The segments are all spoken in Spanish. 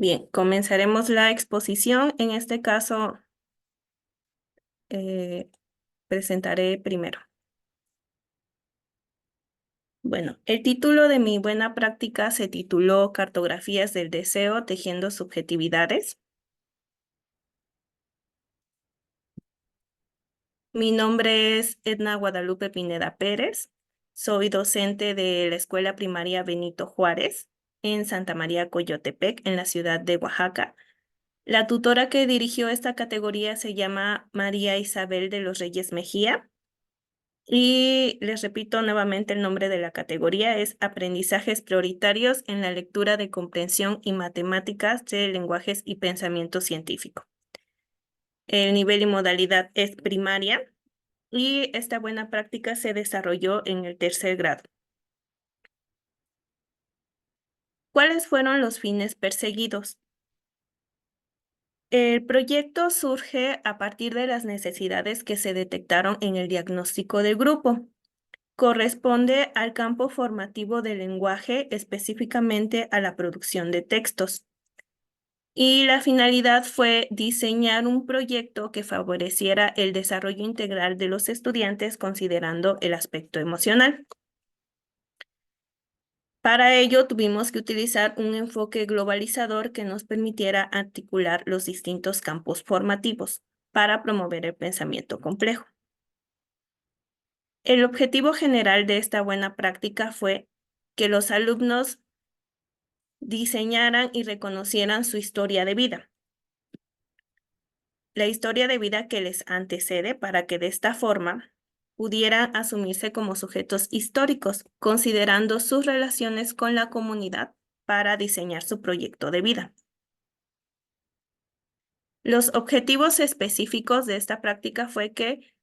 Bien, comenzaremos la exposición. En este caso, eh, presentaré primero. Bueno, el título de mi buena práctica se tituló Cartografías del Deseo, tejiendo subjetividades. Mi nombre es Edna Guadalupe Pineda Pérez. Soy docente de la Escuela Primaria Benito Juárez en Santa María Coyotepec, en la ciudad de Oaxaca. La tutora que dirigió esta categoría se llama María Isabel de los Reyes Mejía. Y les repito nuevamente el nombre de la categoría es Aprendizajes Prioritarios en la Lectura de Comprensión y Matemáticas de Lenguajes y Pensamiento Científico. El nivel y modalidad es primaria y esta buena práctica se desarrolló en el tercer grado. ¿Cuáles fueron los fines perseguidos? El proyecto surge a partir de las necesidades que se detectaron en el diagnóstico del grupo. Corresponde al campo formativo del lenguaje, específicamente a la producción de textos. Y la finalidad fue diseñar un proyecto que favoreciera el desarrollo integral de los estudiantes considerando el aspecto emocional. Para ello tuvimos que utilizar un enfoque globalizador que nos permitiera articular los distintos campos formativos para promover el pensamiento complejo. El objetivo general de esta buena práctica fue que los alumnos diseñaran y reconocieran su historia de vida. La historia de vida que les antecede para que de esta forma pudieran asumirse como sujetos históricos, considerando sus relaciones con la comunidad para diseñar su proyecto de vida. Los objetivos específicos de esta práctica fue que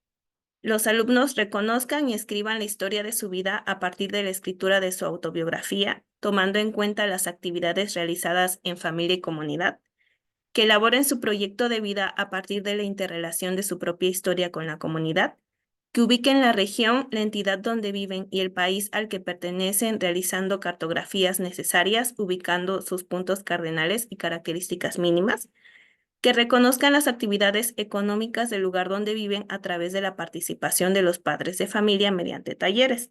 los alumnos reconozcan y escriban la historia de su vida a partir de la escritura de su autobiografía, tomando en cuenta las actividades realizadas en familia y comunidad, que elaboren su proyecto de vida a partir de la interrelación de su propia historia con la comunidad, que ubiquen la región, la entidad donde viven y el país al que pertenecen, realizando cartografías necesarias, ubicando sus puntos cardinales y características mínimas, que reconozcan las actividades económicas del lugar donde viven a través de la participación de los padres de familia mediante talleres.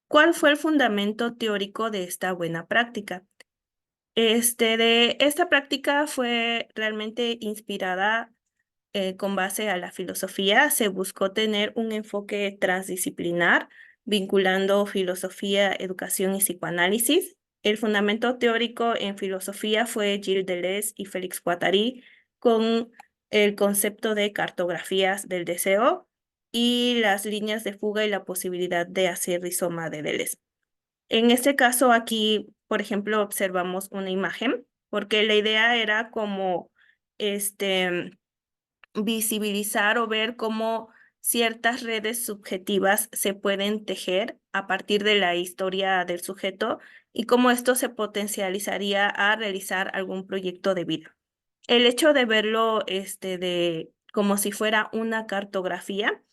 ¿Cuál fue el fundamento teórico de esta buena práctica? De esta práctica fue realmente inspirada con base a la filosofía. Se buscó tener un enfoque transdisciplinar, vinculando filosofía, educación y psicoanálisis. El fundamento teórico en filosofía fue Gilles Deleuze y Félix Guattari con el concepto de cartografías del deseo y las líneas de fuga y la posibilidad de hacer rizoma de Deleuze. En este caso aquí, por ejemplo, observamos una imagen, porque la idea era como visibilizar o ver cómo ciertas redes subjetivas se pueden tejer a partir de la historia del sujeto y cómo esto se potencializaría a realizar algún proyecto de vida. El hecho de verlo como si fuera una cartografía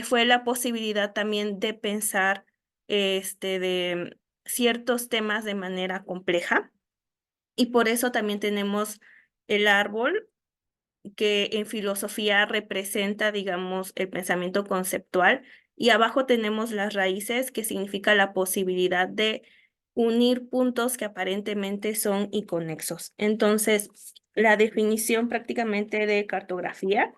fue la posibilidad también de pensar de ciertos temas de manera compleja y por eso también tenemos el árbol que en filosofía representa, digamos, el pensamiento conceptual, y abajo tenemos las raíces, que significa la posibilidad de unir puntos que aparentemente son inconexos. Entonces, la definición prácticamente de cartografía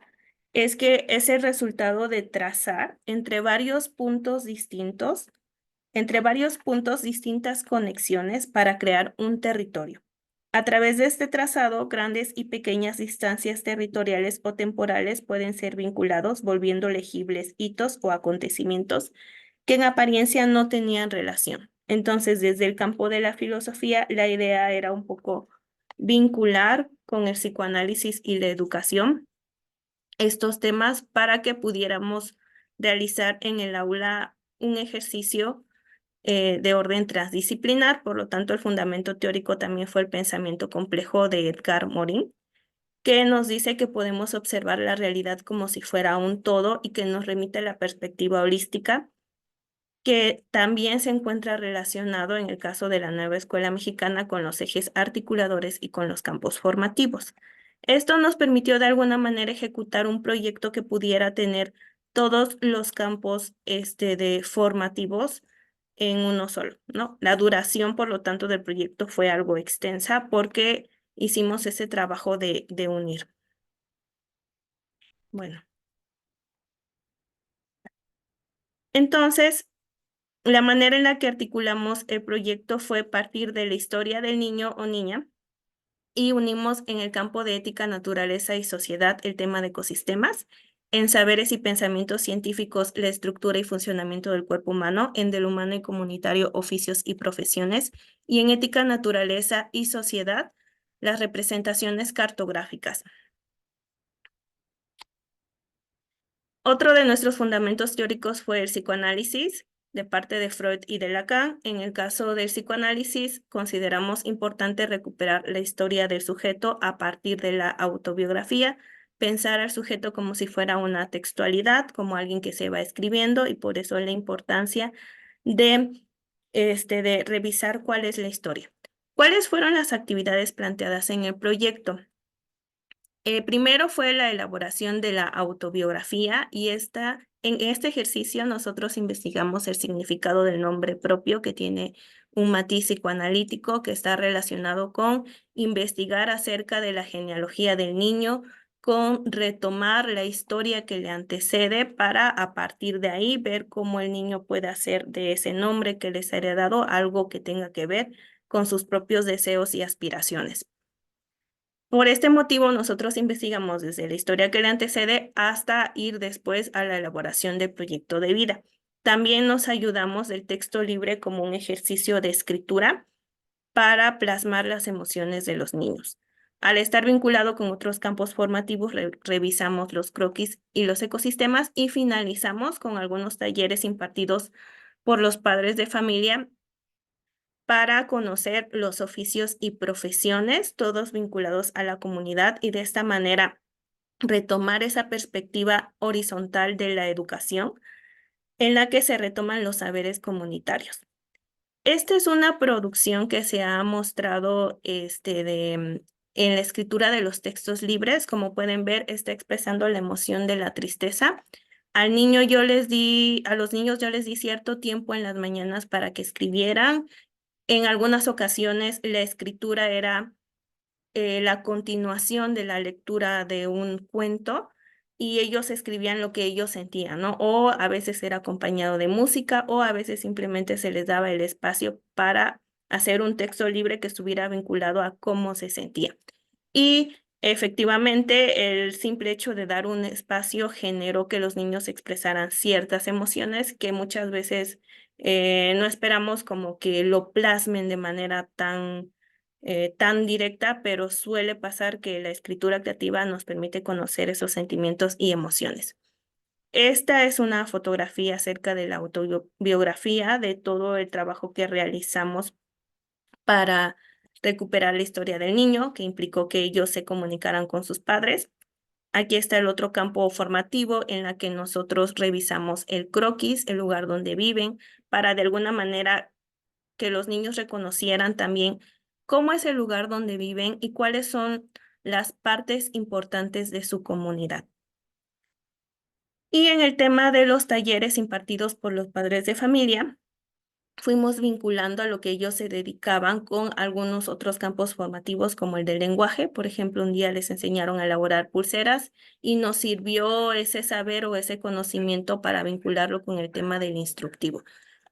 es que es el resultado de trazar entre varios puntos distintas conexiones para crear un territorio. A través de este trazado, grandes y pequeñas distancias territoriales o temporales pueden ser vinculados, volviendo legibles hitos o acontecimientos que en apariencia no tenían relación. Entonces, desde el campo de la filosofía, la idea era un poco vincular con el psicoanálisis y la educación estos temas para que pudiéramos realizar en el aula un ejercicio de orden transdisciplinar. Por lo tanto, el fundamento teórico también fue el pensamiento complejo de Edgar Morin, que nos dice que podemos observar la realidad como si fuera un todo y que nos remite a la perspectiva holística que también se encuentra relacionado en el caso de la nueva escuela mexicana con los ejes articuladores y con los campos formativos. Esto nos permitió de alguna manera ejecutar un proyecto que pudiera tener todos los campos de formativos en uno solo, ¿no? La duración, por lo tanto, del proyecto fue algo extensa porque hicimos ese trabajo de unir. Bueno, entonces, la manera en la que articulamos el proyecto fue partir de la historia del niño o niña y unimos en el campo de ética, naturaleza y sociedad el tema de ecosistemas, en saberes y pensamientos científicos la estructura y funcionamiento del cuerpo humano, en del humano y comunitario oficios y profesiones, y en ética, naturaleza y sociedad las representaciones cartográficas. Otro de nuestros fundamentos teóricos fue el psicoanálisis de parte de Freud y de Lacan. En el caso del psicoanálisis, consideramos importante recuperar la historia del sujeto a partir de la autobiografía, pensar al sujeto como si fuera una textualidad, como alguien que se va escribiendo, y por eso la importancia de, de revisar cuál es la historia. ¿Cuáles fueron las actividades planteadas en el proyecto? Primero fue la elaboración de la autobiografía y en este ejercicio nosotros investigamos el significado del nombre propio que tiene un matiz psicoanalítico que está relacionado con investigar acerca de la genealogía del niño, con retomar la historia que le antecede para a partir de ahí ver cómo el niño puede hacer de ese nombre que les ha heredado algo que tenga que ver con sus propios deseos y aspiraciones. Por este motivo, nosotros investigamos desde la historia que le antecede hasta ir después a la elaboración del proyecto de vida. También nos ayudamos del texto libre como un ejercicio de escritura para plasmar las emociones de los niños. Al estar vinculado con otros campos formativos, revisamos los croquis y los ecosistemas y finalizamos con algunos talleres impartidos por los padres de familia para conocer los oficios y profesiones, todos vinculados a la comunidad y de esta manera retomar esa perspectiva horizontal de la educación en la que se retoman los saberes comunitarios. Esta es una producción que se ha mostrado en la escritura de los textos libres. Como pueden ver, está expresando la emoción de la tristeza. A los niños yo les di cierto tiempo en las mañanas para que escribieran. En algunas ocasiones la escritura era la continuación de la lectura de un cuento y ellos escribían lo que ellos sentían, ¿no? O a veces era acompañado de música o a veces simplemente se les daba el espacio para hacer un texto libre que estuviera vinculado a cómo se sentía. Y efectivamente, el simple hecho de dar un espacio generó que los niños expresaran ciertas emociones que muchas veces no esperamos como que lo plasmen de manera tan directa, pero suele pasar que la escritura creativa nos permite conocer esos sentimientos y emociones. Esta es una fotografía acerca de la autobiografía, de todo el trabajo que realizamos para recuperar la historia del niño, que implicó que ellos se comunicaran con sus padres. Aquí está el otro campo formativo en la que nosotros revisamos el croquis, el lugar donde viven, para de alguna manera que los niños reconocieran también cómo es el lugar donde viven y cuáles son las partes importantes de su comunidad. Y en el tema de los talleres impartidos por los padres de familia, fuimos vinculando a lo que ellos se dedicaban con algunos otros campos formativos como el del lenguaje. Por ejemplo, un día les enseñaron a elaborar pulseras y nos sirvió ese saber o ese conocimiento para vincularlo con el tema del instructivo.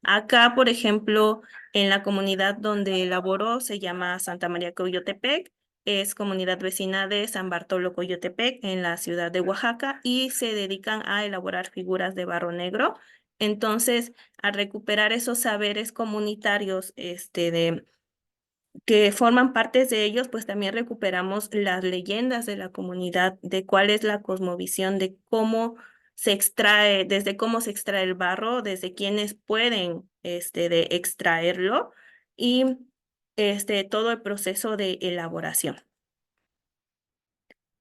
Acá, por ejemplo, en la comunidad donde elaboró, se llama Santa María Coyotepec, es comunidad vecina de San Bartolo Coyotepec en la ciudad de Oaxaca y se dedican a elaborar figuras de barro negro. Entonces, a recuperar esos saberes comunitarios que forman partes de ellos, pues también recuperamos las leyendas de la comunidad, de cuál es la cosmovisión, de cómo se extrae, desde cómo se extrae el barro, desde quienes pueden de extraerlo y todo el proceso de elaboración.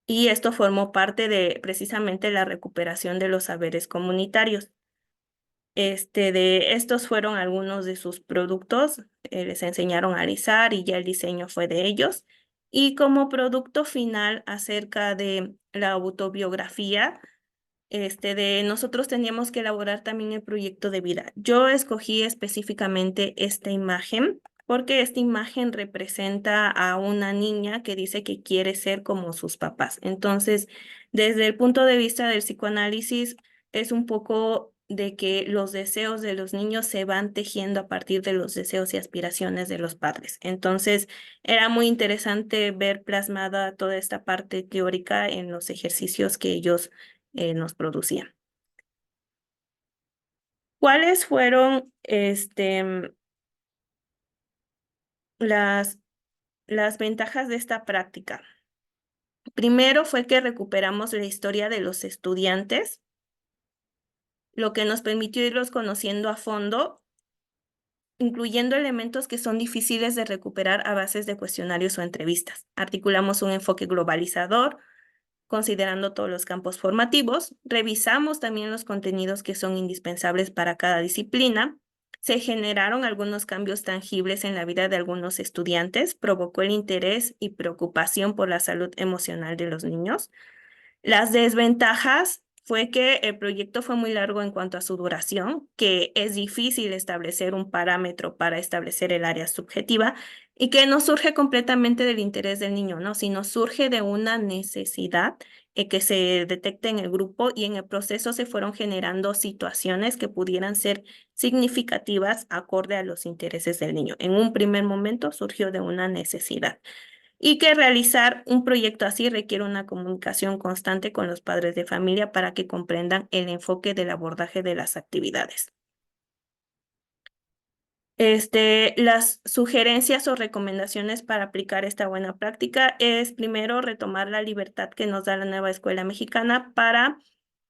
Y esto formó parte de precisamente la recuperación de los saberes comunitarios. De estos fueron algunos de sus productos, les enseñaron a alisar y ya el diseño fue de ellos. Y como producto final acerca de la autobiografía, de nosotros teníamos que elaborar también el proyecto de vida. Yo escogí específicamente esta imagen porque esta imagen representa a una niña que dice que quiere ser como sus papás. Entonces, desde el punto de vista del psicoanálisis, es un poco de que los deseos de los niños se van tejiendo a partir de los deseos y aspiraciones de los padres. Entonces, era muy interesante ver plasmada toda esta parte teórica en los ejercicios que ellos nos producían. ¿Cuáles fueron las, las ventajas de esta práctica? Primero fue que recuperamos la historia de los estudiantes, lo que nos permitió irlos conociendo a fondo, incluyendo elementos que son difíciles de recuperar a bases de cuestionarios o entrevistas. Articulamos un enfoque globalizador, considerando todos los campos formativos. Revisamos también los contenidos que son indispensables para cada disciplina. Se generaron algunos cambios tangibles en la vida de algunos estudiantes, provocó el interés y preocupación por la salud emocional de los niños. Las desventajas fue que el proyecto fue muy largo en cuanto a su duración, que es difícil establecer un parámetro para establecer el área subjetiva y que no surge completamente del interés del niño, ¿no? Sino surge de una necesidad que se detecta en el grupo y en el proceso se fueron generando situaciones que pudieran ser significativas acorde a los intereses del niño. En un primer momento surgió de una necesidad y que realizar un proyecto así requiere una comunicación constante con los padres de familia para que comprendan el enfoque del abordaje de las actividades. Las sugerencias o recomendaciones para aplicar esta buena práctica es primero retomar la libertad que nos da la nueva escuela mexicana para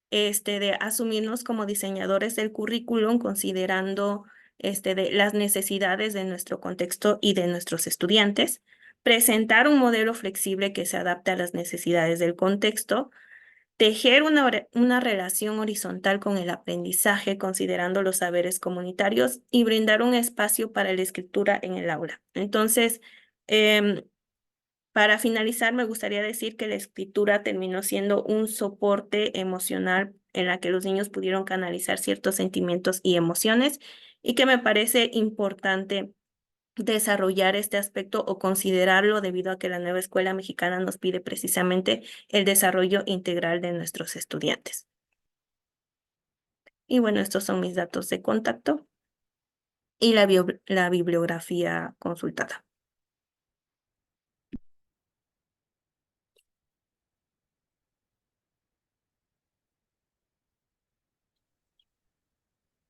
de asumirnos como diseñadores del currículum, considerando de las necesidades de nuestro contexto y de nuestros estudiantes, presentar un modelo flexible que se adapte a las necesidades del contexto, tejer una relación horizontal con el aprendizaje, considerando los saberes comunitarios y brindar un espacio para la escritura en el aula. Entonces, em, para finalizar, me gustaría decir que la escritura terminó siendo un soporte emocional en la que los niños pudieron canalizar ciertos sentimientos y emociones y que me parece importante desarrollar este aspecto o considerarlo debido a que la nueva escuela mexicana nos pide precisamente el desarrollo integral de nuestros estudiantes. Y bueno, estos son mis datos de contacto y la bibliografía consultada.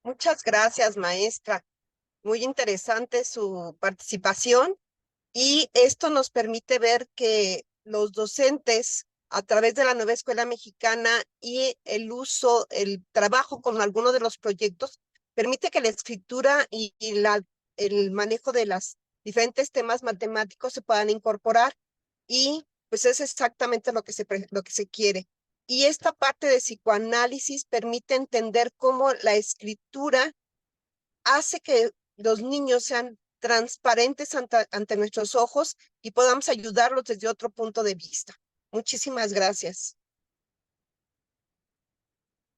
Muchas gracias, maestra. Muy interesante su participación y esto nos permite ver que los docentes, a través de la nueva escuela mexicana y el uso, el trabajo con algunos de los proyectos, permite que la escritura y el manejo de los diferentes temas matemáticos se puedan incorporar y pues es exactamente lo que se quiere. Y esta parte de psicoanálisis permite entender cómo la escritura hace que los niños sean transparentes ante nuestros ojos y podamos ayudarlos desde otro punto de vista. Muchísimas gracias.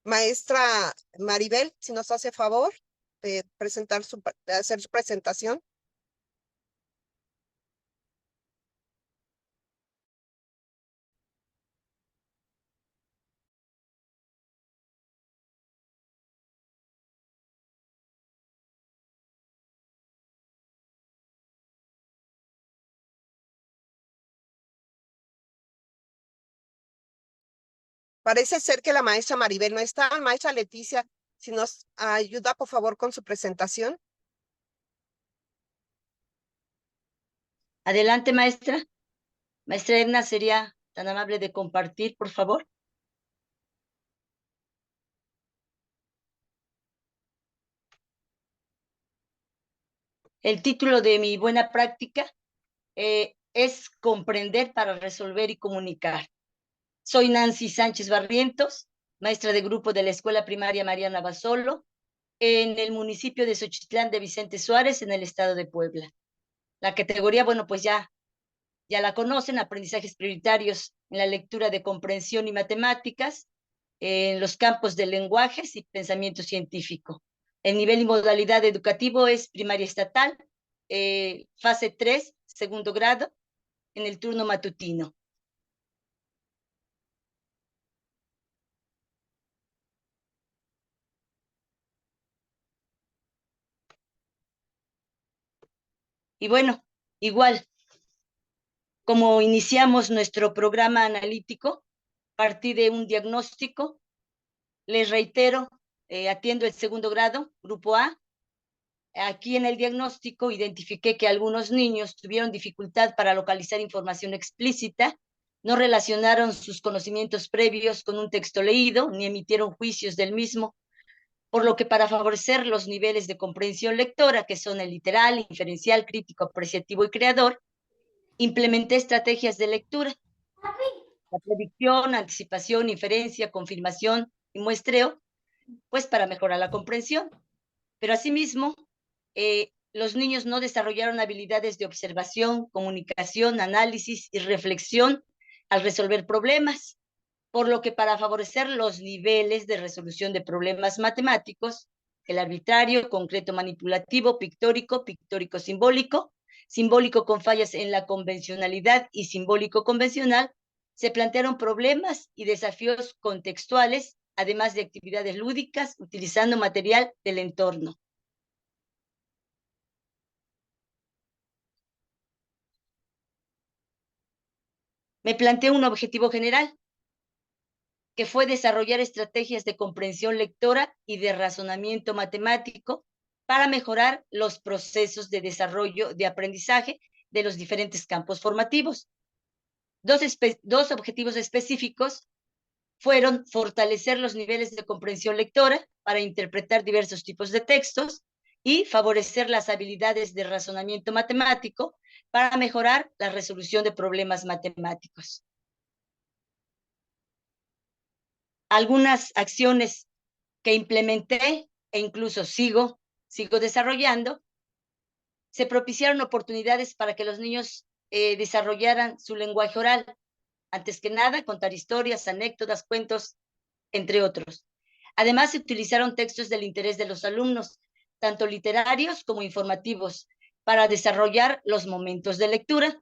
Maestra Maribel, si nos hace favor de de hacer su presentación. Parece ser que la maestra Maribel no está. Maestra Leticia, si nos ayuda, por favor, con su presentación. Adelante, maestra. Maestra Edna, ¿sería tan amable de compartir, por favor? El título de mi buena práctica es Comprender para resolver y comunicar. Soy Nancy Sánchez Barrientos, maestra de grupo de la Escuela Primaria Mariana Basolo, en el municipio de Xochitlán de Vicente Suárez, en el estado de Puebla. La categoría, bueno, pues ya la conocen, aprendizajes prioritarios en la lectura de comprensión y matemáticas, en los campos de lenguajes y pensamiento científico. El nivel y modalidad educativo es primaria estatal, fase 3, segundo grado, en el turno matutino. Y bueno, igual, como iniciamos nuestro programa analítico, partí de un diagnóstico, les reitero, atiendo el segundo grado, grupo A. Aquí en el diagnóstico identifiqué que algunos niños tuvieron dificultad para localizar información explícita, no relacionaron sus conocimientos previos con un texto leído, ni emitieron juicios del mismo, por lo que para favorecer los niveles de comprensión lectora, que son el literal, inferencial, crítico, apreciativo y creador, implementé estrategias de lectura, la predicción, anticipación, inferencia, confirmación y muestreo, pues para mejorar la comprensión. Pero asimismo, los niños no desarrollaron habilidades de observación, comunicación, análisis y reflexión al resolver problemas, por lo que para favorecer los niveles de resolución de problemas matemáticos, el arbitrario, concreto manipulativo, pictórico, pictórico simbólico, simbólico con fallas en la convencionalidad y simbólico convencional, se plantearon problemas y desafíos contextuales, además de actividades lúdicas, utilizando material del entorno. Me planteé un objetivo general, que fue desarrollar estrategias de comprensión lectora y de razonamiento matemático para mejorar los procesos de desarrollo de aprendizaje de los diferentes campos formativos. Dos objetivos específicos fueron fortalecer los niveles de comprensión lectora para interpretar diversos tipos de textos y favorecer las habilidades de razonamiento matemático para mejorar la resolución de problemas matemáticos. Algunas acciones que implementé e incluso sigo desarrollando, se propiciaron oportunidades para que los niños desarrollaran su lenguaje oral. Antes que nada, contar historias, anécdotas, cuentos, entre otros. Además, se utilizaron textos del interés de los alumnos, tanto literarios como informativos, para desarrollar los momentos de lectura,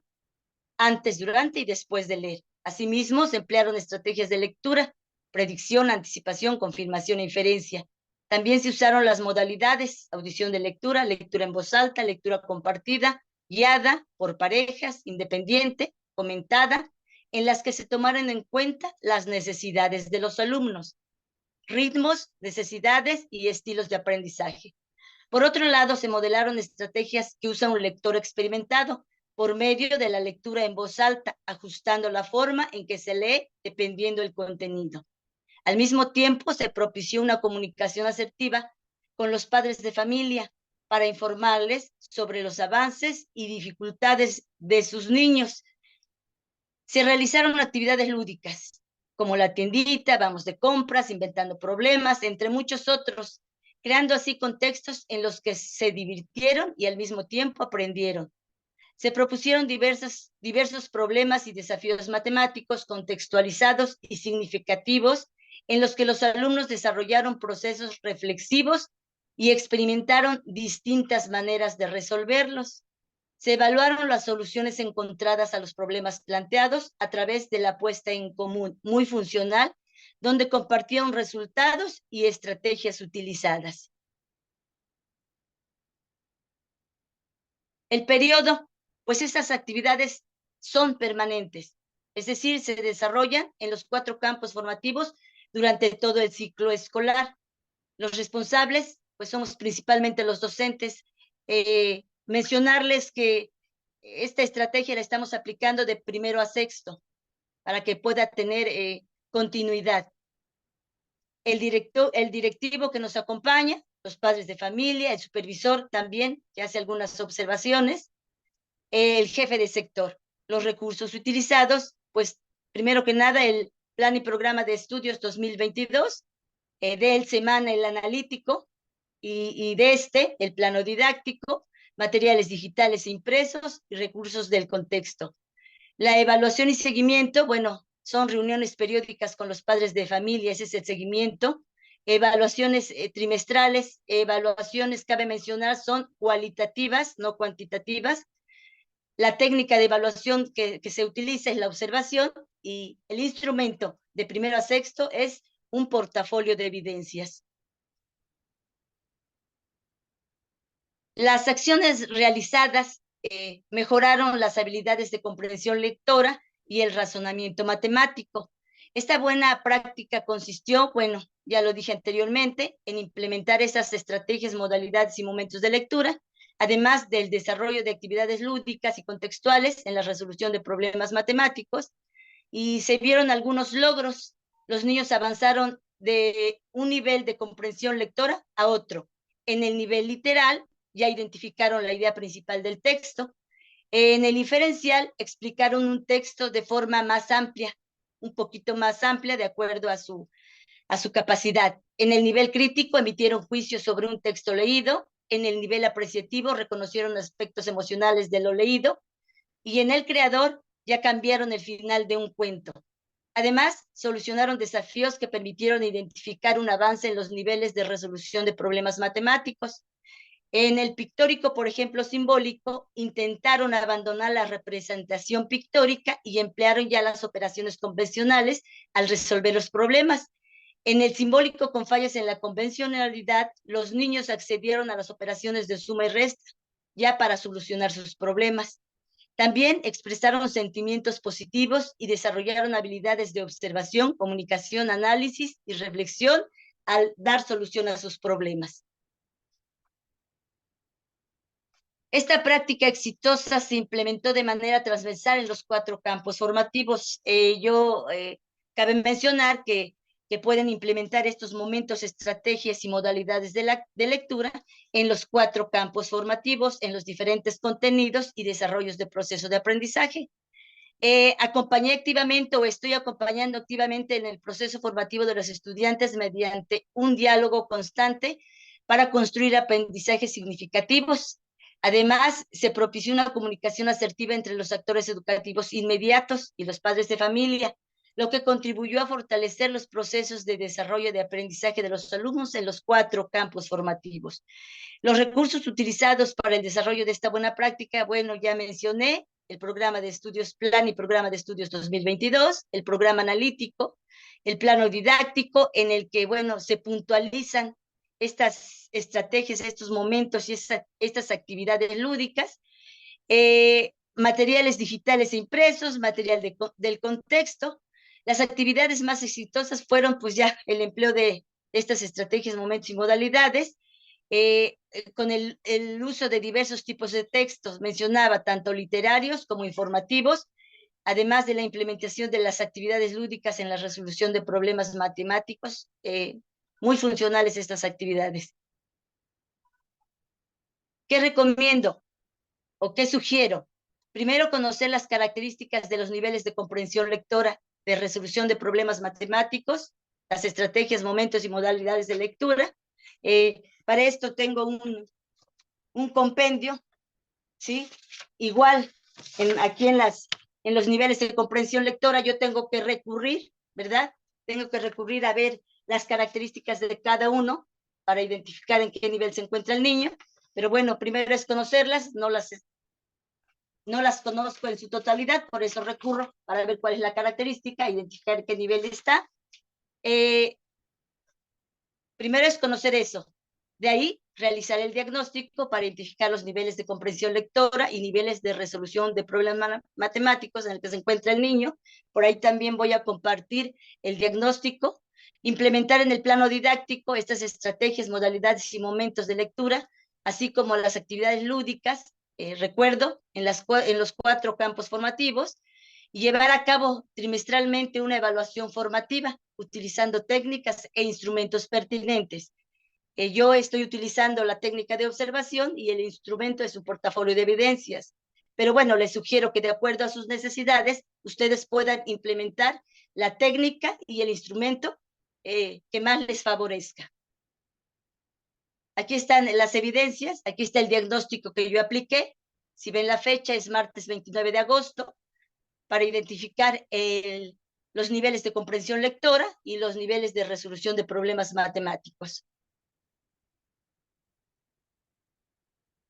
antes, durante y después de leer. Asimismo, se emplearon estrategias de lectura, predicción, anticipación, confirmación e inferencia. También se usaron las modalidades, audición de lectura, lectura en voz alta, lectura compartida, guiada, por parejas, independiente, comentada, en las que se tomaron en cuenta las necesidades de los alumnos, ritmos, necesidades y estilos de aprendizaje. Por otro lado, se modelaron estrategias que usan un lector experimentado por medio de la lectura en voz alta, ajustando la forma en que se lee dependiendo del contenido. Al mismo tiempo, se propició una comunicación asertiva con los padres de familia para informarles sobre los avances y dificultades de sus niños. Se realizaron actividades lúdicas, como la tiendita, vamos de compras, inventando problemas, entre muchos otros, creando así contextos en los que se divirtieron y al mismo tiempo aprendieron. Se propusieron diversos problemas y desafíos matemáticos contextualizados y significativos en los que los alumnos desarrollaron procesos reflexivos y experimentaron distintas maneras de resolverlos. Se evaluaron las soluciones encontradas a los problemas planteados a través de la puesta en común, muy funcional, donde compartieron resultados y estrategias utilizadas. El periodo, pues estas actividades son permanentes, es decir, se desarrollan en los 4 campos formativos durante todo el ciclo escolar. Los responsables, pues somos principalmente los docentes. Mencionarles que esta estrategia la estamos aplicando de primero a sexto para que pueda tener continuidad. El directivo que nos acompaña, los padres de familia, el supervisor también, que hace algunas observaciones, el jefe de sector. Los recursos utilizados, pues primero que nada el plan y programa de estudios 2022, del semana el analítico, y de el plano didáctico, materiales digitales e impresos y recursos del contexto. La evaluación y seguimiento, bueno, son reuniones periódicas con los padres de familia, ese es el seguimiento. Evaluaciones trimestrales, evaluaciones, cabe mencionar, son cualitativas, no cuantitativas. La técnica de evaluación que se utiliza es la observación y el instrumento de primero a sexto es un portafolio de evidencias. Las acciones realizadas mejoraron las habilidades de comprensión lectora y el razonamiento matemático. Esta buena práctica consistió, bueno, ya lo dije anteriormente, en implementar esas estrategias, modalidades y momentos de lectura, además del desarrollo de actividades lúdicas y contextuales en la resolución de problemas matemáticos, y se vieron algunos logros. Los niños avanzaron de un nivel de comprensión lectora a otro. En el nivel literal, ya identificaron la idea principal del texto. En el inferencial, explicaron un texto de forma más amplia, un poquito más amplia, de acuerdo a su capacidad. En el nivel crítico, emitieron juicios sobre un texto leído. En el nivel apreciativo, reconocieron aspectos emocionales de lo leído. Y en el creador, ya cambiaron el final de un cuento. Además, solucionaron desafíos que permitieron identificar un avance en los niveles de resolución de problemas matemáticos. En el pictórico, por ejemplo, simbólico, intentaron abandonar la representación pictórica y emplearon ya las operaciones convencionales al resolver los problemas. En el simbólico, con fallas en la convencionalidad, los niños accedieron a las operaciones de suma y resta, ya para solucionar sus problemas. También expresaron sentimientos positivos y desarrollaron habilidades de observación, comunicación, análisis y reflexión al dar solución a sus problemas. Esta práctica exitosa se implementó de manera transversal en los 4 campos formativos. Cabe mencionar que pueden implementar estos momentos, estrategias y modalidades de lectura en los 4 campos formativos, en los diferentes contenidos y desarrollos de proceso de aprendizaje. Acompañé activamente o estoy acompañando activamente en el proceso formativo de los estudiantes mediante un diálogo constante para construir aprendizajes significativos. Además, se propició una comunicación asertiva entre los actores educativos inmediatos y los padres de familia, lo que contribuyó a fortalecer los procesos de desarrollo de aprendizaje de los alumnos en los 4 campos formativos. Los recursos utilizados para el desarrollo de esta buena práctica, bueno, ya mencioné el programa de estudios plan y programa de estudios 2022, el programa analítico, el plano didáctico, en el que, bueno, se puntualizan estas estrategias, estos momentos y estas actividades lúdicas, materiales digitales e impresos, material del contexto. Las actividades más exitosas fueron pues ya el empleo de estas estrategias, momentos y modalidades, con el uso de diversos tipos de textos, mencionaba tanto literarios como informativos, además de la implementación de las actividades lúdicas en la resolución de problemas matemáticos, muy funcionales estas actividades. ¿Qué recomiendo o qué sugiero? Primero, conocer las características de los niveles de comprensión lectora, de resolución de problemas matemáticos, las estrategias, momentos y modalidades de lectura. Para esto tengo un compendio, ¿sí? Igual, aquí en los niveles de comprensión lectora yo tengo que recurrir, ¿verdad? Tengo que recurrir a ver las características de cada uno para identificar en qué nivel se encuentra el niño. Pero bueno, primero es conocerlas, no las conozco en su totalidad, por eso recurro para ver cuál es la característica, identificar qué nivel está. Primero es conocer eso. De ahí, realizar el diagnóstico para identificar los niveles de comprensión lectora y niveles de resolución de problemas matemáticos en el que se encuentra el niño. Por ahí también voy a compartir el diagnóstico, implementar en el plano didáctico estas estrategias, modalidades y momentos de lectura, así como las actividades lúdicas, recuerdo, en los 4 campos formativos, y llevar a cabo trimestralmente una evaluación formativa utilizando técnicas e instrumentos pertinentes. Yo estoy utilizando la técnica de observación y el instrumento es un portafolio de evidencias. Pero bueno, les sugiero que de acuerdo a sus necesidades, ustedes puedan implementar la técnica y el instrumento que más les favorezca. Aquí están las evidencias, aquí está el diagnóstico que yo apliqué. Si ven la fecha, es martes 29 de agosto, para identificar los niveles de comprensión lectora y los niveles de resolución de problemas matemáticos.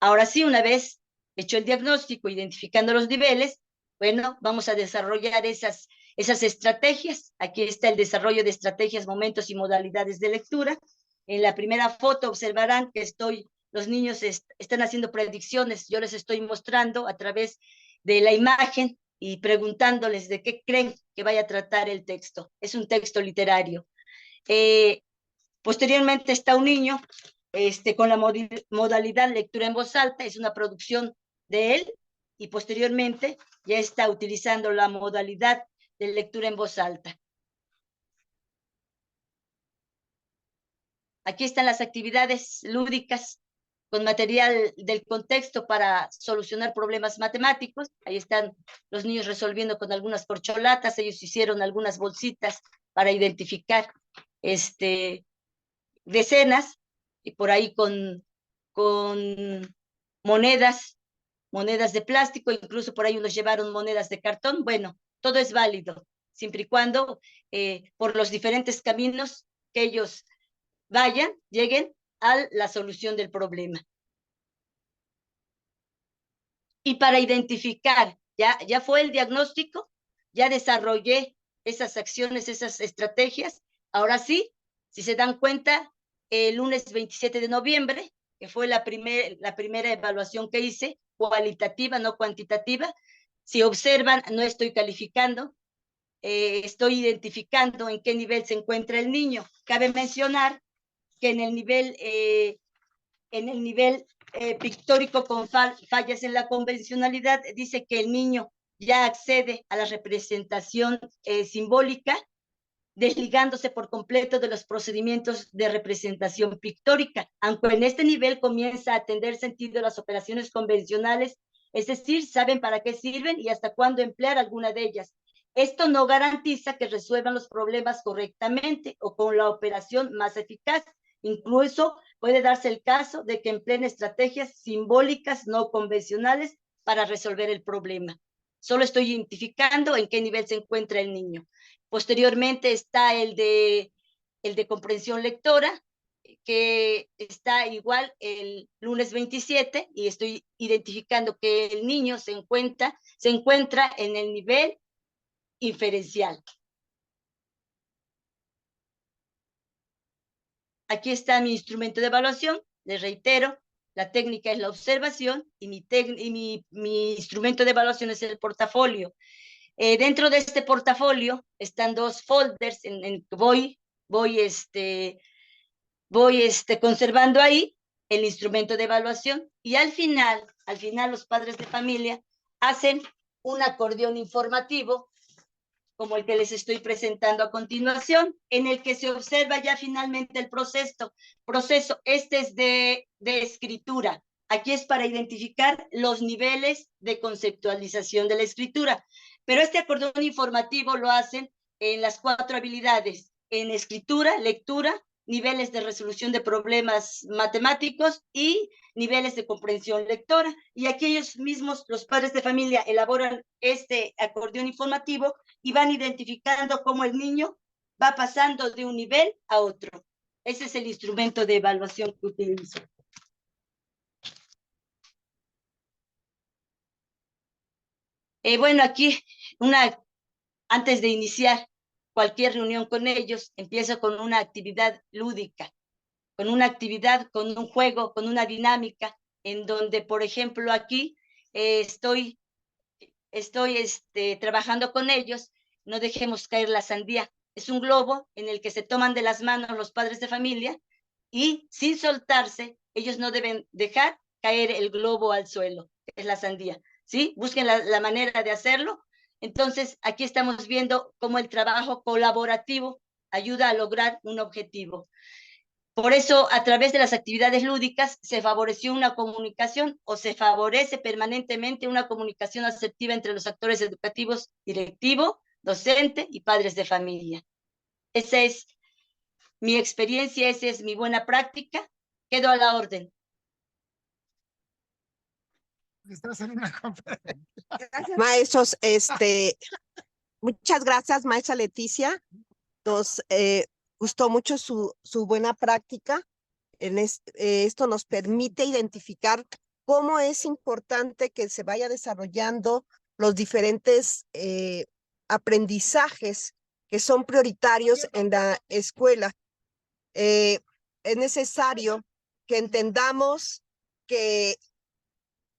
Ahora sí, una vez hecho el diagnóstico, identificando los niveles, bueno, vamos a desarrollar esas estrategias. Aquí está el desarrollo de estrategias, momentos y modalidades de lectura. En la primera foto observarán que los niños están haciendo predicciones. Yo les estoy mostrando a través de la imagen y preguntándoles de qué creen que vaya a tratar el texto. Es un texto literario. Posteriormente está un niño con la modalidad lectura en voz alta, es una producción de él, y posteriormente ya está utilizando la modalidad de lectura en voz alta. Aquí están las actividades lúdicas con material del contexto para solucionar problemas matemáticos. Ahí están los niños resolviendo con algunas corcholatas. Ellos hicieron algunas bolsitas para identificar decenas, y por ahí con monedas de plástico, incluso por ahí unos llevaron monedas de cartón. Bueno, todo es válido, siempre y cuando por los diferentes caminos que ellos lleguen a la solución del problema. Y para identificar, ya fue el diagnóstico, ya desarrollé esas acciones, esas estrategias. Ahora sí, si se dan cuenta, el lunes 27 de noviembre, que fue la primera evaluación que hice, cualitativa, no cuantitativa. Si observan, no estoy calificando, estoy identificando en qué nivel se encuentra el niño. Cabe mencionar que en el nivel pictórico con fallas en la convencionalidad, dice que el niño ya accede a la representación simbólica, desligándose por completo de los procedimientos de representación pictórica, aunque en este nivel comienza a tener sentido las operaciones convencionales, es decir, saben para qué sirven y hasta cuándo emplear alguna de ellas. Esto no garantiza que resuelvan los problemas correctamente o con la operación más eficaz. Incluso puede darse el caso de que empleen estrategias simbólicas no convencionales para resolver el problema. Solo estoy identificando en qué nivel se encuentra el niño. Posteriormente está el de comprensión lectora, que está igual el lunes 27, y estoy identificando que el niño se encuentra en el nivel inferencial. Aquí está mi instrumento de evaluación. Les reitero, la técnica es la observación y mi instrumento de evaluación es el portafolio. Dentro de este portafolio están dos folders en que voy conservando ahí el instrumento de evaluación, y al final los padres de familia hacen un acordeón informativo como el que les estoy presentando a continuación, en el que se observa ya finalmente el proceso. Este es de escritura. Aquí es para identificar los niveles de conceptualización de la escritura. Pero este acordeón informativo lo hacen en las 4 habilidades: en escritura, lectura, niveles de resolución de problemas matemáticos y niveles de comprensión lectora. Y aquí ellos mismos, los padres de familia, elaboran este acordeón informativo y van identificando cómo el niño va pasando de un nivel a otro. Ese es el instrumento de evaluación que utilizo. Bueno, aquí, antes de iniciar cualquier reunión con ellos, empiezo con una actividad lúdica, con un juego, con una dinámica, en donde, por ejemplo, aquí estoy trabajando con ellos. No dejemos caer la sandía. Es un globo en el que se toman de las manos los padres de familia y, sin soltarse, ellos no deben dejar caer el globo al suelo. Es la sandía, ¿sí? Busquen la manera de hacerlo. Entonces, aquí estamos viendo cómo el trabajo colaborativo ayuda a lograr un objetivo. Por eso, a través de las actividades lúdicas, se favoreció una comunicación, o se favorece permanentemente una comunicación asertiva entre los actores educativos, directivo, docente y padres de familia. Esa es mi experiencia, esa es mi buena práctica, Quedo a la orden. Maestros, muchas gracias, maestra Leticia. Nos gustó mucho su buena práctica. Esto nos permite identificar cómo es importante que se vaya desarrollando los diferentes aprendizajes que son prioritarios en la escuela. Es necesario que entendamos que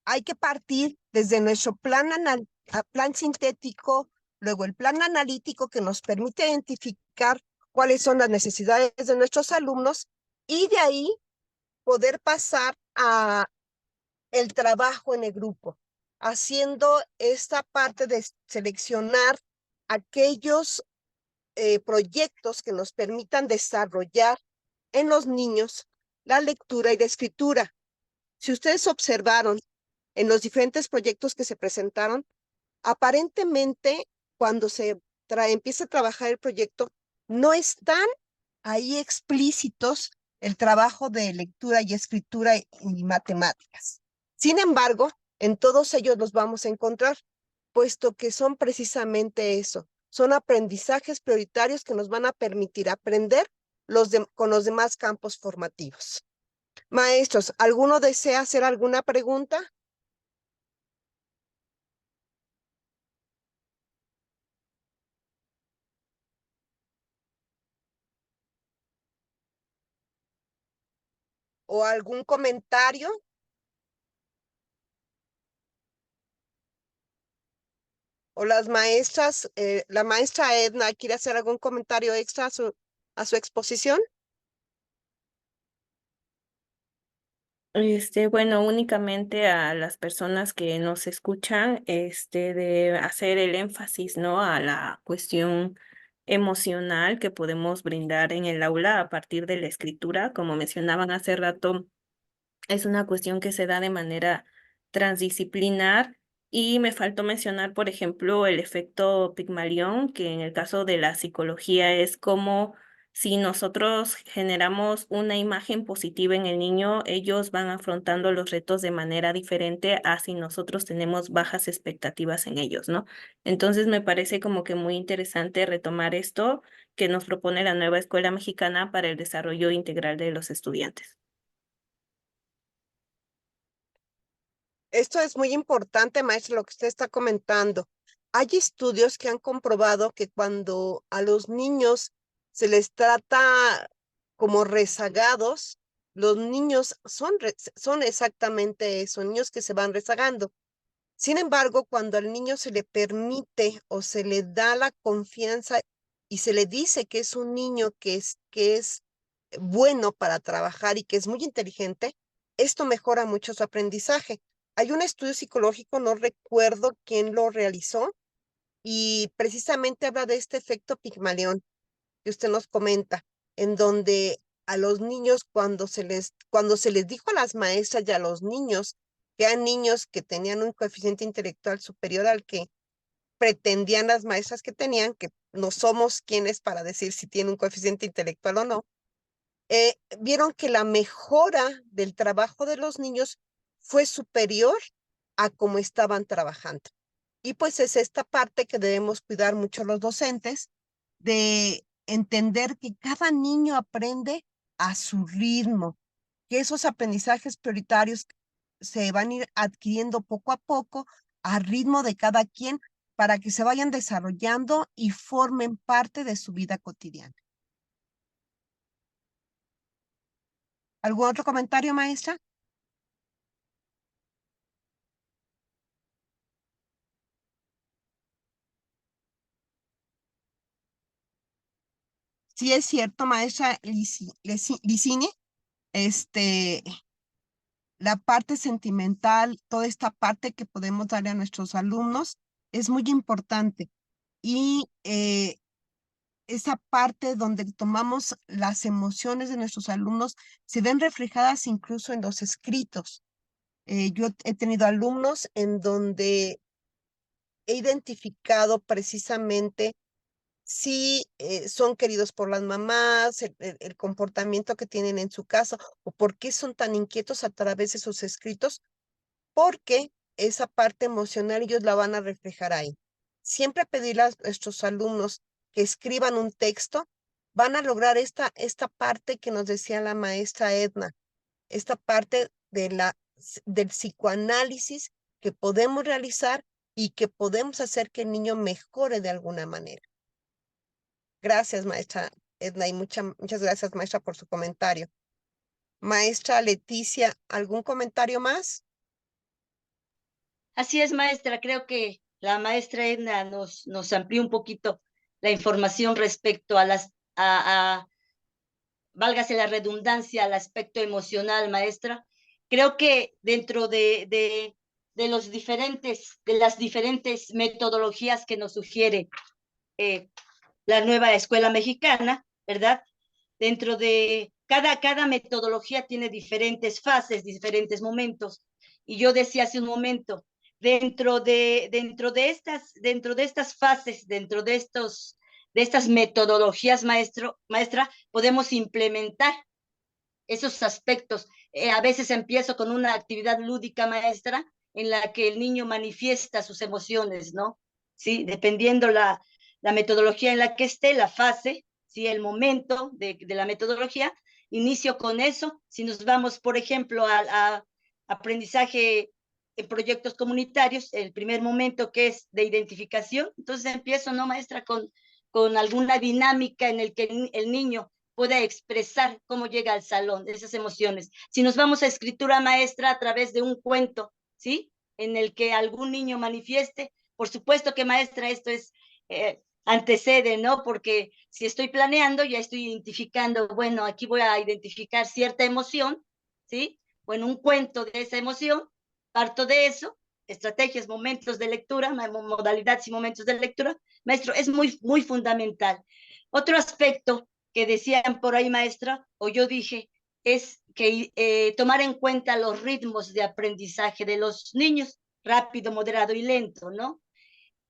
hay que partir desde nuestro plan sintético, luego el plan analítico que nos permite identificar cuáles son las necesidades de nuestros alumnos y de ahí poder pasar a el trabajo en el grupo, haciendo esta parte de seleccionar aquellos proyectos que nos permitan desarrollar en los niños la lectura y la escritura. Si ustedes observaron en los diferentes proyectos que se presentaron, aparentemente cuando se empieza a trabajar el proyecto, no están ahí explícitos el trabajo de lectura y escritura y matemáticas. Sin embargo, en todos ellos los vamos a encontrar, puesto que son precisamente eso, son aprendizajes prioritarios que nos van a permitir aprender con los demás campos formativos. Maestros, ¿alguno desea hacer alguna pregunta? ¿O algún comentario? O las maestras, la maestra Edna, ¿quiere hacer algún comentario extra a su exposición? Bueno, únicamente a las personas que nos escuchan, de hacer el énfasis, ¿no? A la cuestión emocional que podemos brindar en el aula a partir de la escritura. Como mencionaban hace rato, es una cuestión que se da de manera transdisciplinar y me faltó mencionar, por ejemplo, el efecto Pigmalión, que en el caso de la psicología es como si nosotros generamos una imagen positiva en el niño, ellos van afrontando los retos de manera diferente a si nosotros tenemos bajas expectativas en ellos, ¿no? Entonces me parece como que muy interesante retomar esto que nos propone la nueva Escuela Mexicana para el Desarrollo Integral de los Estudiantes. Esto es muy importante, maestro, lo que usted está comentando. Hay estudios que han comprobado que cuando a los niños se les trata como rezagados, los niños son exactamente eso, niños que se van rezagando. Sin embargo, cuando al niño se le permite o se le da la confianza y se le dice que es un niño que es bueno para trabajar y que es muy inteligente, esto mejora mucho su aprendizaje. Hay un estudio psicológico, no recuerdo quién lo realizó, y precisamente habla de este efecto Pigmalión que usted nos comenta, en donde a los niños, cuando se les dijo a las maestras y a los niños, que eran niños que tenían un coeficiente intelectual superior al que pretendían las maestras que tenían, que no somos quienes para decir si tienen un coeficiente intelectual o no, vieron que la mejora del trabajo de los niños fue superior a cómo estaban trabajando. Y pues es esta parte que debemos cuidar mucho los docentes, de entender que cada niño aprende a su ritmo, que esos aprendizajes prioritarios se van a ir adquiriendo poco a poco al ritmo de cada quien para que se vayan desarrollando y formen parte de su vida cotidiana. ¿Algún otro comentario, maestra? Sí es cierto, maestra Licini, este, la parte sentimental, toda esta parte que podemos darle a nuestros alumnos es muy importante. Y esa parte donde tomamos las emociones de nuestros alumnos se ven reflejadas incluso en los escritos. Yo he tenido alumnos en donde he identificado precisamente si son queridos por las mamás, el comportamiento que tienen en su casa, o por qué son tan inquietos a través de sus escritos, porque esa parte emocional ellos la van a reflejar ahí. Siempre pedirle a nuestros alumnos que escriban un texto, van a lograr esta parte que nos decía la maestra Edna, esta parte del psicoanálisis que podemos realizar y que podemos hacer que el niño mejore de alguna manera. Gracias, maestra Edna, y muchas gracias, maestra, por su comentario. Maestra Leticia, ¿algún comentario más? Así es, maestra. Creo que la maestra Edna nos amplió un poquito la información respecto a válgase la redundancia, al aspecto emocional, maestra. Creo que dentro de las diferentes metodologías que nos sugiere la nueva escuela mexicana, ¿verdad? Dentro de cada metodología tiene diferentes fases, diferentes momentos. Y yo decía hace un momento, dentro de estas fases, de estas metodologías, maestra, podemos implementar esos aspectos. A veces empiezo con una actividad lúdica, maestra, en la que el niño manifiesta sus emociones, ¿no? Sí, dependiendo la metodología en la que esté, la fase, ¿sí? El momento de la metodología, inicio con eso. Si nos vamos, por ejemplo, a aprendizaje en proyectos comunitarios, el primer momento que es de identificación, entonces empiezo, ¿no, maestra? Con alguna dinámica en el que el niño pueda expresar cómo llega al salón, esas emociones. Si nos vamos a escritura maestra a través de un cuento, ¿sí? En el que algún niño manifieste, por supuesto que maestra, esto es antecede, ¿no? Porque si estoy planeando, ya estoy identificando, bueno, aquí voy a identificar cierta emoción, ¿sí? Bueno, un cuento de esa emoción, parto de eso, estrategias, momentos de lectura, modalidades y momentos de lectura, maestro, es muy fundamental. Otro aspecto que decían por ahí, maestra, o yo dije, es que tomar en cuenta los ritmos de aprendizaje de los niños, rápido, moderado y lento, ¿no?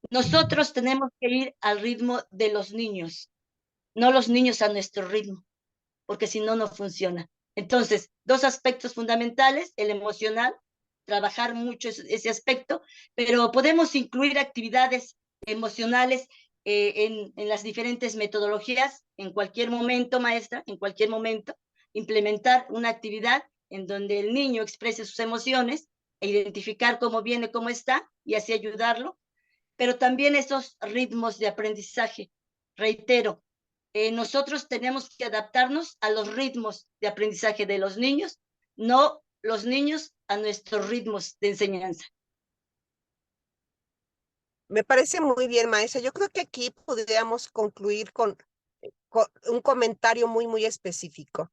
Nosotros tenemos que ir al ritmo de los niños, no los niños a nuestro ritmo, porque si no, no funciona. Entonces, dos aspectos fundamentales, el emocional, trabajar mucho ese aspecto, pero podemos incluir actividades emocionales en las diferentes metodologías, en cualquier momento, maestra, en cualquier momento, implementar una actividad en donde el niño exprese sus emociones e identificar cómo viene, cómo está, y así ayudarlo, pero también esos ritmos de aprendizaje. Reitero, nosotros tenemos que adaptarnos a los ritmos de aprendizaje de los niños, no los niños a nuestros ritmos de enseñanza. Me parece muy bien, maestra. Yo creo que aquí podríamos concluir con un comentario muy específico.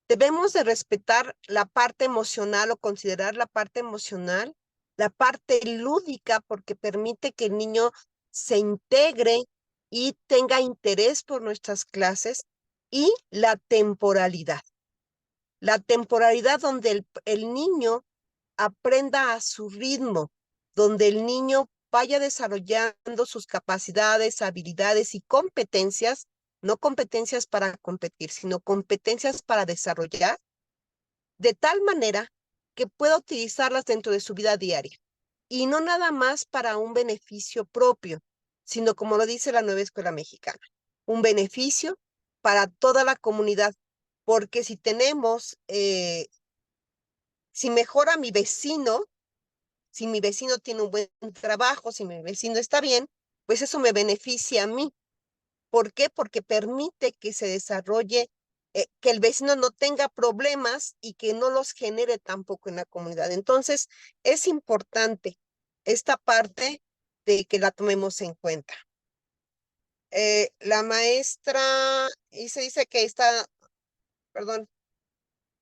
Debemos de respetar la parte emocional o considerar la parte emocional, la parte lúdica, porque permite que el niño se integre y tenga interés por nuestras clases, y la temporalidad. La temporalidad donde el niño aprenda a su ritmo, donde el niño vaya desarrollando sus capacidades, habilidades y competencias, no competencias para competir, sino competencias para desarrollar, de tal manera que pueda utilizarlas dentro de su vida diaria. Y no nada más para un beneficio propio, sino como lo dice la nueva escuela mexicana, un beneficio para toda la comunidad. Porque si tenemos, si mejora mi vecino, si mi vecino tiene un buen trabajo, si mi vecino está bien, pues eso me beneficia a mí. ¿Por qué? Porque permite que se desarrolle, que el vecino no tenga problemas y que no los genere tampoco en la comunidad. Entonces, es importante esta parte de que la tomemos en cuenta. La maestra, y se dice que está, perdón,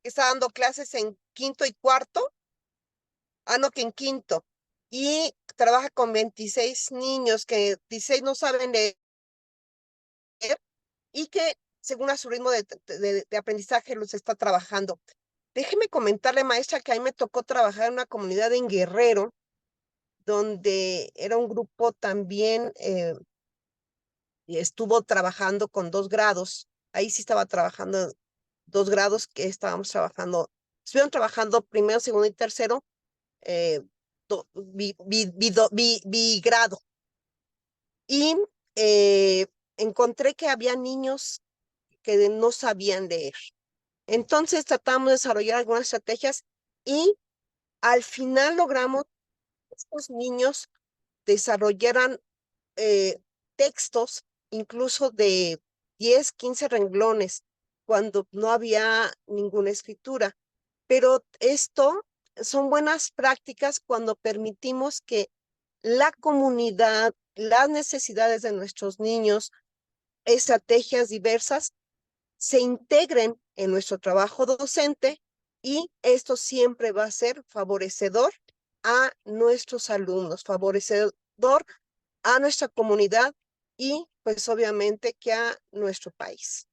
está dando clases en quinto y cuarto. No, que en quinto. Y trabaja con 26 niños, que 16 no saben leer, y que según a su ritmo de aprendizaje los está trabajando. Déjeme comentarle, maestra, que a mí me tocó trabajar en una comunidad en Guerrero, donde era un grupo también estuvo trabajando con 2 grados. Ahí sí estaba trabajando 2 grados que estuvieron trabajando primero, segundo y tercero, bigrado. Y encontré que había niños que no sabían leer. Entonces tratamos de desarrollar algunas estrategias y al final logramos que estos niños desarrollaran textos incluso de 10, 15 renglones cuando no había ninguna escritura. Pero esto son buenas prácticas cuando permitimos que la comunidad, las necesidades de nuestros niños, estrategias diversas se integren en nuestro trabajo docente y esto siempre va a ser favorecedor a nuestros alumnos, favorecedor a nuestra comunidad y pues obviamente que a nuestro país.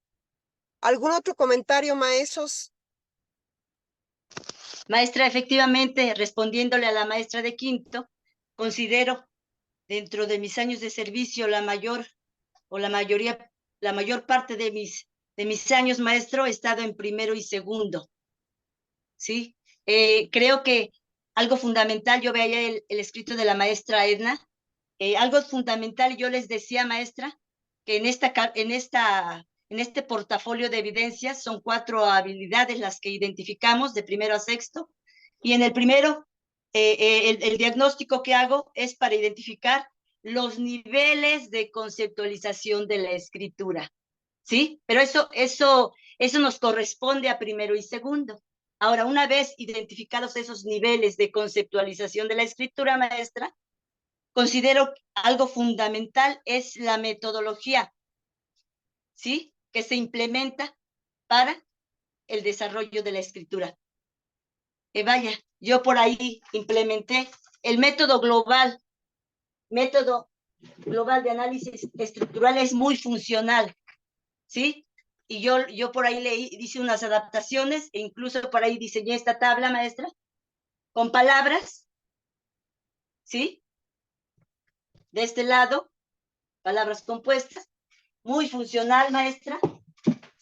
¿Algún otro comentario, maestros? Maestra, efectivamente, respondiéndole a la maestra de quinto, considero dentro de mis años de servicio la mayor parte de mis años, maestro, he estado en primero y segundo, ¿sí? Creo que algo fundamental, yo veía el escrito de la maestra Edna, algo fundamental, yo les decía, maestra, que en este portafolio de evidencias son 4 habilidades las que identificamos de primero a sexto, y en el primero, el diagnóstico que hago es para identificar los niveles de conceptualización de la escritura, ¿sí? Pero eso nos corresponde a primero y segundo. Ahora, una vez identificados esos niveles de conceptualización de la escritura, maestra, considero algo fundamental es la metodología, ¿sí? Que se implementa para el desarrollo de la escritura. Vaya, yo por ahí implementé el método global de análisis estructural, es muy funcional, ¿sí? Y yo por ahí hice unas adaptaciones e incluso por ahí diseñé esta tabla, maestra, con palabras, ¿sí? De este lado, palabras compuestas, muy funcional, maestra,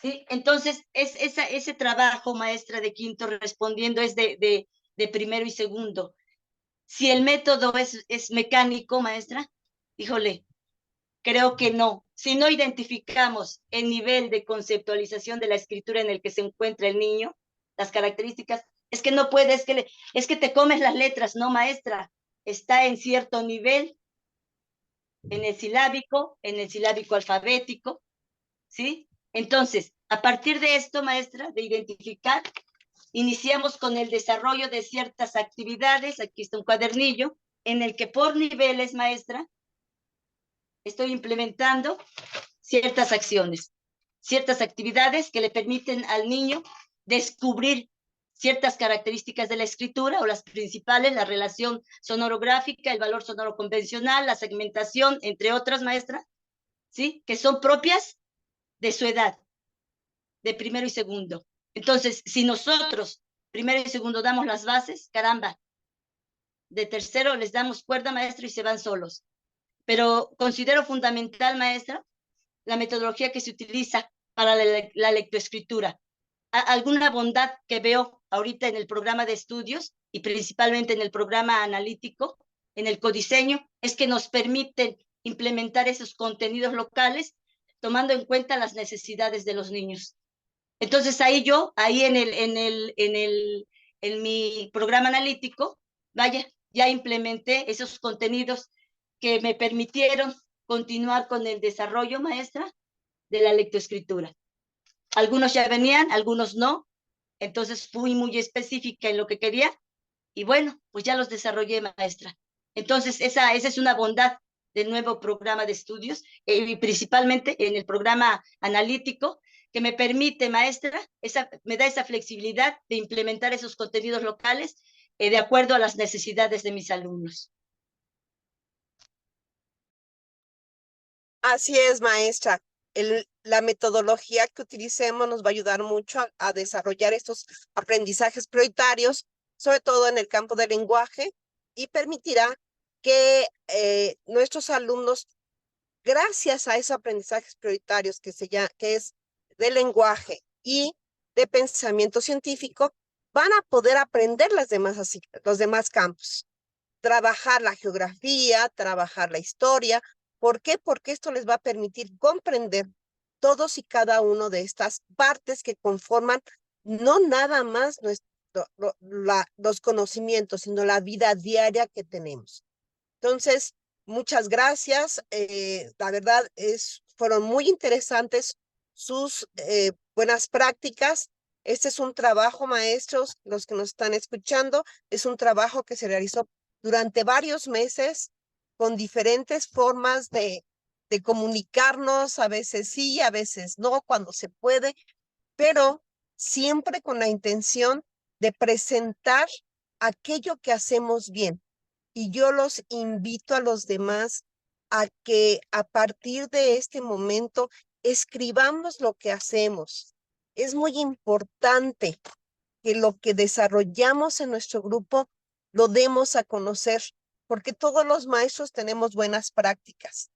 ¿sí? Entonces, ese trabajo, maestra, de quinto respondiendo es de primero y segundo. Si el método es mecánico, maestra, híjole, creo que no. Si no identificamos el nivel de conceptualización de la escritura en el que se encuentra el niño, las características, es que no puede, es que te comes las letras, no, maestra. Está en cierto nivel, en el silábico alfabético, ¿sí? Entonces, a partir de esto, maestra, de identificar, iniciamos con el desarrollo de ciertas actividades. Aquí está un cuadernillo en el que por niveles, maestra, estoy implementando ciertas acciones, ciertas actividades que le permiten al niño descubrir ciertas características de la escritura o las principales, la relación sonorográfica, el valor sonoro convencional, la segmentación, entre otras, maestra, ¿sí? Que son propias de su edad, de primero y segundo. Entonces, si nosotros, primero y segundo, damos las bases, caramba, de tercero les damos cuerda, maestra, y se van solos. Pero considero fundamental, maestra, la metodología que se utiliza para la lectoescritura. Alguna bondad que veo ahorita en el programa de estudios y principalmente en el programa analítico, en el codiseño, es que nos permiten implementar esos contenidos locales tomando en cuenta las necesidades de los niños. Entonces ahí en mi programa analítico, vaya, ya implementé esos contenidos que me permitieron continuar con el desarrollo, maestra, de la lectoescritura. Algunos ya venían, algunos no, entonces fui muy específica en lo que quería y bueno, pues ya los desarrollé, maestra. Entonces esa es una bondad del nuevo programa de estudios y principalmente en el programa analítico que me permite, maestra, me da esa flexibilidad de implementar esos contenidos locales de acuerdo a las necesidades de mis alumnos. Así es, maestra. La metodología que utilicemos nos va a ayudar mucho a desarrollar estos aprendizajes prioritarios, sobre todo en el campo del lenguaje, y permitirá que nuestros alumnos gracias a esos aprendizajes prioritarios que es de lenguaje y de pensamiento científico, van a poder aprender los demás campos. Trabajar la geografía, trabajar la historia. ¿Por qué? Porque esto les va a permitir comprender todos y cada uno de estas partes que conforman no nada más los conocimientos, sino la vida diaria que tenemos. Entonces, muchas gracias. La verdad fueron muy interesantes sus buenas prácticas. Este es un trabajo, maestros, los que nos están escuchando, es un trabajo que se realizó durante varios meses con diferentes formas de comunicarnos, a veces sí, a veces no, cuando se puede, pero siempre con la intención de presentar aquello que hacemos bien. Y yo los invito a los demás a que a partir de este momento escribamos lo que hacemos. Es muy importante que lo que desarrollamos en nuestro grupo lo demos a conocer, porque todos los maestros tenemos buenas prácticas.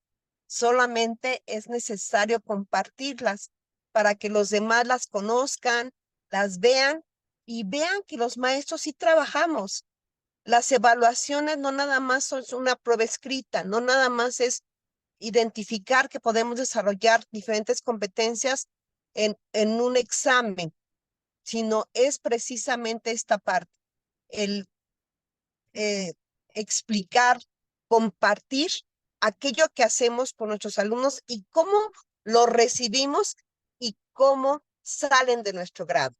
Solamente es necesario compartirlas para que los demás las conozcan, las vean y vean que los maestros sí trabajamos. Las evaluaciones no nada más son una prueba escrita, no nada más es identificar que podemos desarrollar diferentes competencias en un examen, sino es precisamente esta parte, el explicar, compartir aquello que hacemos por nuestros alumnos y cómo lo recibimos y cómo salen de nuestro grado.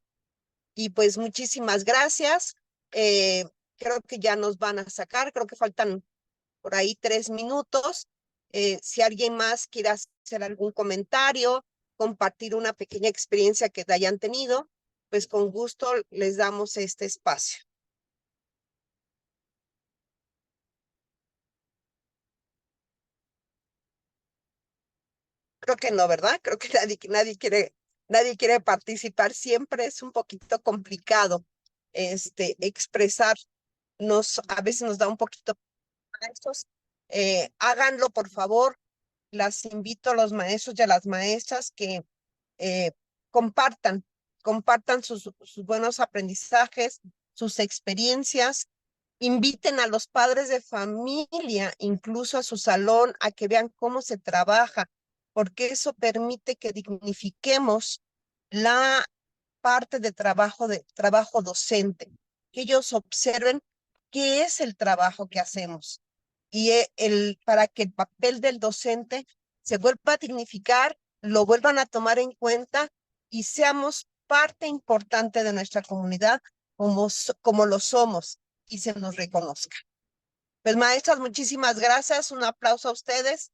Y pues muchísimas gracias. Creo que ya nos van a sacar, creo que faltan por ahí 3 minutos. Si alguien más quiere hacer algún comentario, compartir una pequeña experiencia que hayan tenido, pues con gusto les damos este espacio. Creo que no, ¿verdad? Creo que nadie quiere participar. Siempre es un poquito complicado expresarnos, a veces nos da un poquito maestros. Háganlo, por favor. Las invito a los maestros y a las maestras que eh, compartan, compartan sus buenos aprendizajes, sus experiencias. Inviten a los padres de familia, incluso a su salón, a que vean cómo se trabaja, porque eso permite que dignifiquemos la parte de trabajo docente, que ellos observen qué es el trabajo que hacemos y para que el papel del docente se vuelva a dignificar, lo vuelvan a tomar en cuenta y seamos parte importante de nuestra comunidad como lo somos y se nos reconozca. Pues maestras, muchísimas gracias. Un aplauso a ustedes